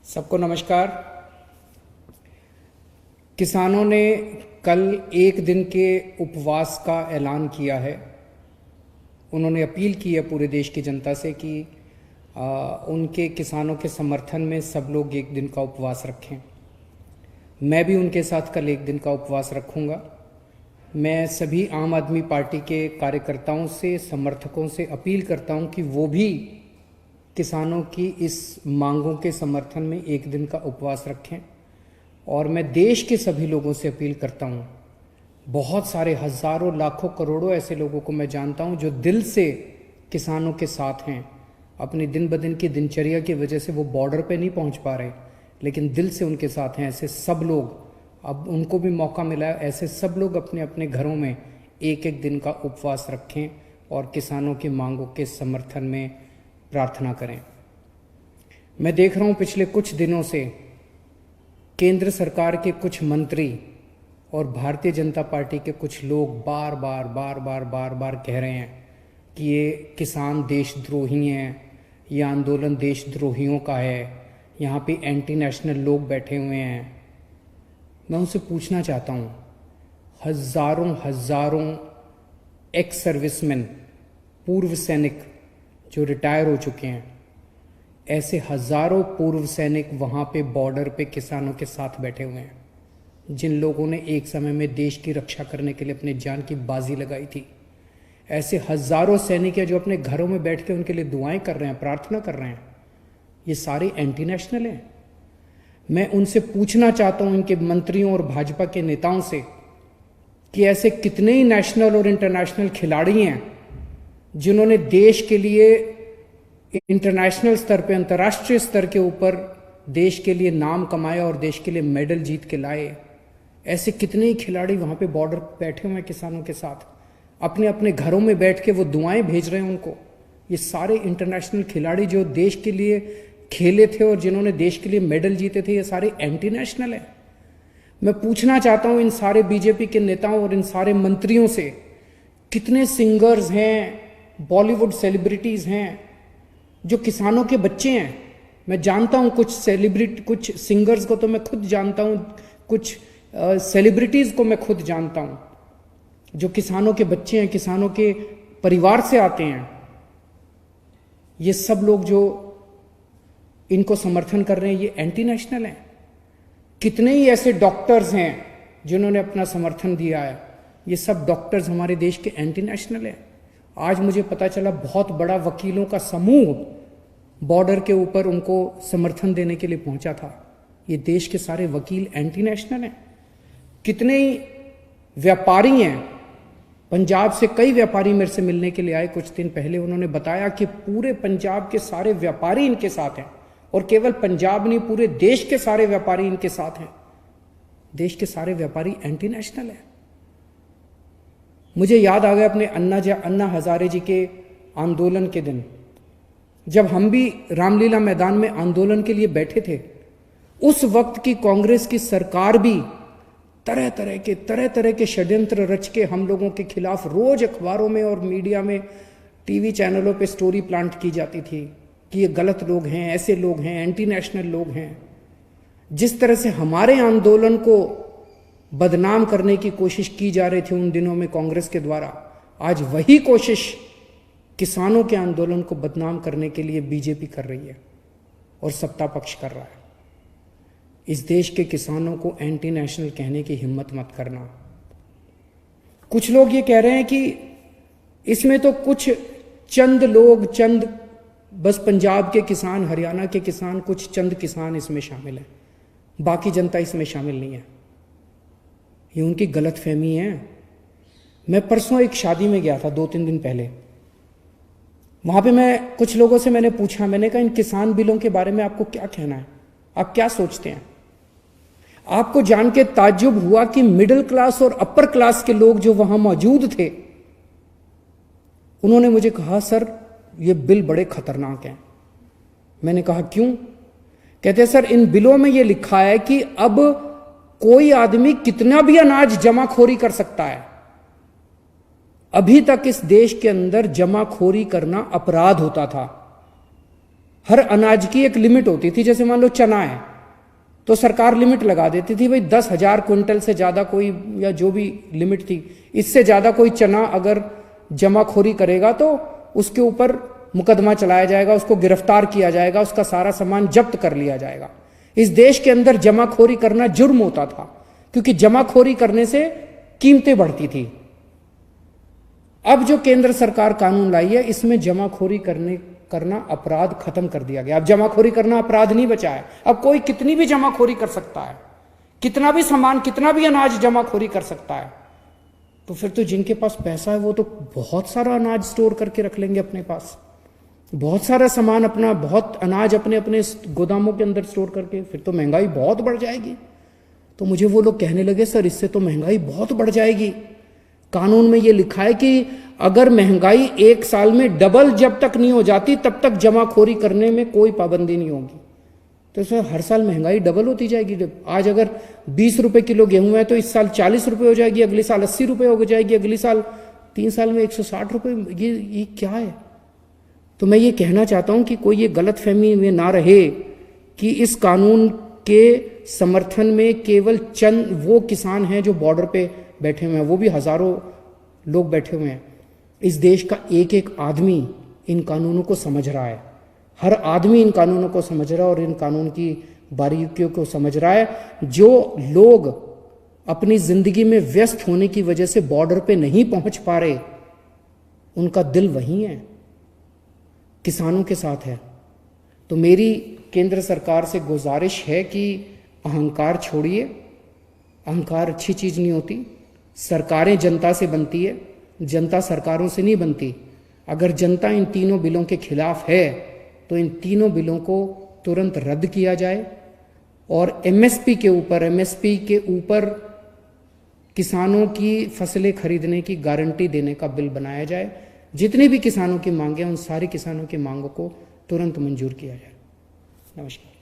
सबको नमस्कार। किसानों ने कल एक दिन के उपवास का ऐलान किया है। उन्होंने अपील की है पूरे देश की जनता से कि उनके किसानों के समर्थन में सब लोग एक दिन का उपवास रखें। मैं भी उनके साथ कल एक दिन का उपवास रखूंगा। मैं सभी आम आदमी पार्टी के कार्यकर्ताओं से, समर्थकों से अपील करता हूं कि वो भी किसानों की इस मांगों के समर्थन में एक दिन का उपवास रखें। और मैं देश के सभी लोगों से अपील करता हूं, बहुत सारे हजारों लाखों करोड़ों ऐसे लोगों को मैं जानता हूं जो दिल से किसानों के साथ हैं। अपनी दिन ब दिन की दिनचर्या की वजह से वो बॉर्डर पे नहीं पहुंच पा रहे, लेकिन दिल से उनके साथ हैं। ऐसे सब लोग, अब उनको भी मौका मिला है, ऐसे सब लोग अपने अपने घरों में एक एक दिन का उपवास रखें और किसानों की मांगों के समर्थन में प्रार्थना करें। मैं देख रहा हूं पिछले कुछ दिनों से केंद्र सरकार के कुछ मंत्री और भारतीय जनता पार्टी के कुछ लोग बार बार कह रहे हैं कि ये किसान देशद्रोही हैं, ये आंदोलन देशद्रोहियों का है, यहाँ पे एंटी नेशनल लोग बैठे हुए हैं। मैं उनसे पूछना चाहता हूँ, हजारों एक्स सर्विसमैन, पूर्व सैनिक जो रिटायर हो चुके हैं, ऐसे हजारों पूर्व सैनिक वहाँ पे बॉर्डर पे किसानों के साथ बैठे हुए हैं, जिन लोगों ने एक समय में देश की रक्षा करने के लिए अपनी जान की बाजी लगाई थी। ऐसे हजारों सैनिक हैं जो अपने घरों में बैठ के उनके लिए दुआएं कर रहे हैं, प्रार्थना कर रहे हैं। ये सारे एंटी नेशनल हैं। मैं उनसे पूछना चाहता हूं, इनके मंत्रियों और भाजपा के नेताओं से, कि ऐसे कितने ही नेशनल और इंटरनेशनल खिलाड़ी हैं जिन्होंने देश के लिए इंटरनेशनल स्तर पे, अंतर्राष्ट्रीय स्तर के ऊपर देश के लिए नाम कमाया और देश के लिए मेडल जीत के लाए। ऐसे कितने ही खिलाड़ी वहां पे बॉर्डर बैठे हुए हैं किसानों के साथ, अपने अपने घरों में बैठ के वो दुआएं भेज रहे हैं उनको। ये सारे इंटरनेशनल खिलाड़ी जो देश के लिए खेले थे और जिन्होंने देश के लिए मेडल जीते थे, ये सारे एंटी नेशनल हैं। मैं पूछना चाहता हूं इन सारे बीजेपी के नेताओं और इन सारे मंत्रियों से, कितने सिंगर्स हैं, बॉलीवुड सेलिब्रिटीज हैं जो किसानों के बच्चे हैं। मैं जानता हूं कुछ कुछ सिंगर्स को तो मैं खुद जानता हूं, कुछ सेलिब्रिटीज को मैं खुद जानता हूं जो किसानों के बच्चे हैं, किसानों के परिवार से आते हैं। ये सब लोग जो इनको समर्थन कर रहे हैं, ये एंटी नेशनल हैं। कितने ही ऐसे डॉक्टर्स हैं जिन्होंने अपना समर्थन दिया है, ये सब डॉक्टर्स हमारे देश के एंटी नेशनल हैं। आज मुझे पता चला बहुत बड़ा वकीलों का समूह बॉर्डर के ऊपर उनको समर्थन देने के लिए पहुंचा था। ये देश के सारे वकील एंटी नेशनल हैं। कितने ही व्यापारी हैं, पंजाब से कई व्यापारी मेरे से मिलने के लिए आए कुछ दिन पहले। उन्होंने बताया कि पूरे पंजाब के सारे व्यापारी इनके साथ हैं, और केवल पंजाब नहीं, पूरे देश के सारे व्यापारी इनके साथ हैं। देश के सारे व्यापारी एंटी नेशनल हैं। मुझे याद आ गया अपने अन्ना हजारे जी के आंदोलन के दिन, जब हम भी रामलीला मैदान में आंदोलन के लिए बैठे थे। उस वक्त की कांग्रेस की सरकार भी तरह तरह के षड्यंत्र रच के हम लोगों के खिलाफ रोज अखबारों में और मीडिया में, टीवी चैनलों पे स्टोरी प्लांट की जाती थी कि ये गलत लोग हैं, ऐसे लोग हैं, एंटी नेशनल लोग हैं। जिस तरह से हमारे आंदोलन को बदनाम करने की कोशिश की जा रही थी उन दिनों में कांग्रेस के द्वारा, आज वही कोशिश किसानों के आंदोलन को बदनाम करने के लिए बीजेपी कर रही है और सत्ता पक्ष कर रहा है। इस देश के किसानों को एंटी नेशनल कहने की हिम्मत मत करना। कुछ लोग ये कह रहे हैं कि इसमें तो कुछ चंद लोग, बस पंजाब के किसान, हरियाणा के किसान, कुछ चंद किसान इसमें शामिल हैं, बाकी जनता इसमें शामिल नहीं है। ये उनकी गलतफहमी है। मैं परसों एक शादी में गया था 2-3 दिन पहले। वहां पे मैं कुछ लोगों से मैंने पूछा, मैंने कहा इन किसान बिलों के बारे में आपको क्या कहना है, आप क्या सोचते हैं। आपको जान के ताज्जुब हुआ कि मिडिल क्लास और अपर क्लास के लोग जो वहां मौजूद थे, उन्होंने मुझे कहा, सर ये बिल बड़े खतरनाक हैं। मैंने कहा क्यों? कहते सर इन बिलों में यह लिखा है कि अब कोई आदमी कितना भी अनाज जमाखोरी कर सकता है। अभी तक इस देश के अंदर जमाखोरी करना अपराध होता था। हर अनाज की एक लिमिट होती थी, जैसे मान लो चना है तो सरकार लिमिट लगा देती थी, भाई 10,000 क्विंटल से ज्यादा कोई, या जो भी लिमिट थी, इससे ज्यादा कोई चना अगर जमाखोरी करेगा तो उसके ऊपर मुकदमा चलाया जाएगा, उसको गिरफ्तार किया जाएगा, उसका सारा सामान जब्त कर लिया जाएगा। इस देश के अंदर जमाखोरी करना जुर्म होता था, क्योंकि जमाखोरी करने से कीमतें बढ़ती थी। अब जो केंद्र सरकार कानून लाई है, इसमें जमाखोरी करना अपराध खत्म कर दिया गया। अब जमाखोरी करना अपराध नहीं बचा है। अब कोई कितनी भी जमाखोरी कर सकता है, कितना भी सामान, कितना भी अनाज जमाखोरी कर सकता है। तो फिर तो जिनके पास पैसा है वो तो बहुत सारा अनाज स्टोर करके रख लेंगे अपने पास, बहुत सारा सामान अपना, बहुत अनाज अपने अपने गोदामों के अंदर स्टोर करके। फिर तो महंगाई बहुत बढ़ जाएगी। तो मुझे वो लोग कहने लगे, सर इससे तो महंगाई बहुत बढ़ जाएगी। कानून में ये लिखा है कि अगर महंगाई एक साल में डबल जब तक नहीं हो जाती तब तक जमाखोरी करने में कोई पाबंदी नहीं होगी। तो इसमें हर साल महंगाई डबल होती जाएगी। आज अगर 20 रुपए किलो गेहूं है तो इस साल 40 रुपए हो जाएगी, अगले साल 80 रुपए हो जाएगी, अगले साल 3 साल में 160 रुपए। ये क्या है? तो मैं ये कहना चाहता हूं कि कोई ये गलतफहमी में ना रहे कि इस कानून के समर्थन में केवल चंद वो किसान हैं जो बॉर्डर पे बैठे हुए हैं, वो भी हजारों लोग बैठे हुए हैं। इस देश का एक एक आदमी इन कानूनों को समझ रहा है, हर आदमी इन कानूनों को समझ रहा है और इन कानून की बारीकियों को समझ रहा है। जो लोग अपनी जिंदगी में व्यस्त होने की वजह से बॉर्डर पे नहीं पहुंच पा रहे, उनका दिल वहीं है, किसानों के साथ है। तो मेरी केंद्र सरकार से गुजारिश है कि अहंकार छोड़िए। अहंकार अच्छी चीज नहीं होती। सरकारें जनता से बनती है, जनता सरकारों से नहीं बनती। अगर जनता इन तीनों बिलों के खिलाफ है तो इन तीनों बिलों को तुरंत रद्द किया जाए और एमएसपी के ऊपर किसानों की फसलें खरीदने की गारंटी देने का बिल बनाया जाए। जितनी भी किसानों की मांगे हैं उन सारे किसानों की मांगों को तुरंत मंजूर किया जाए। नमस्कार।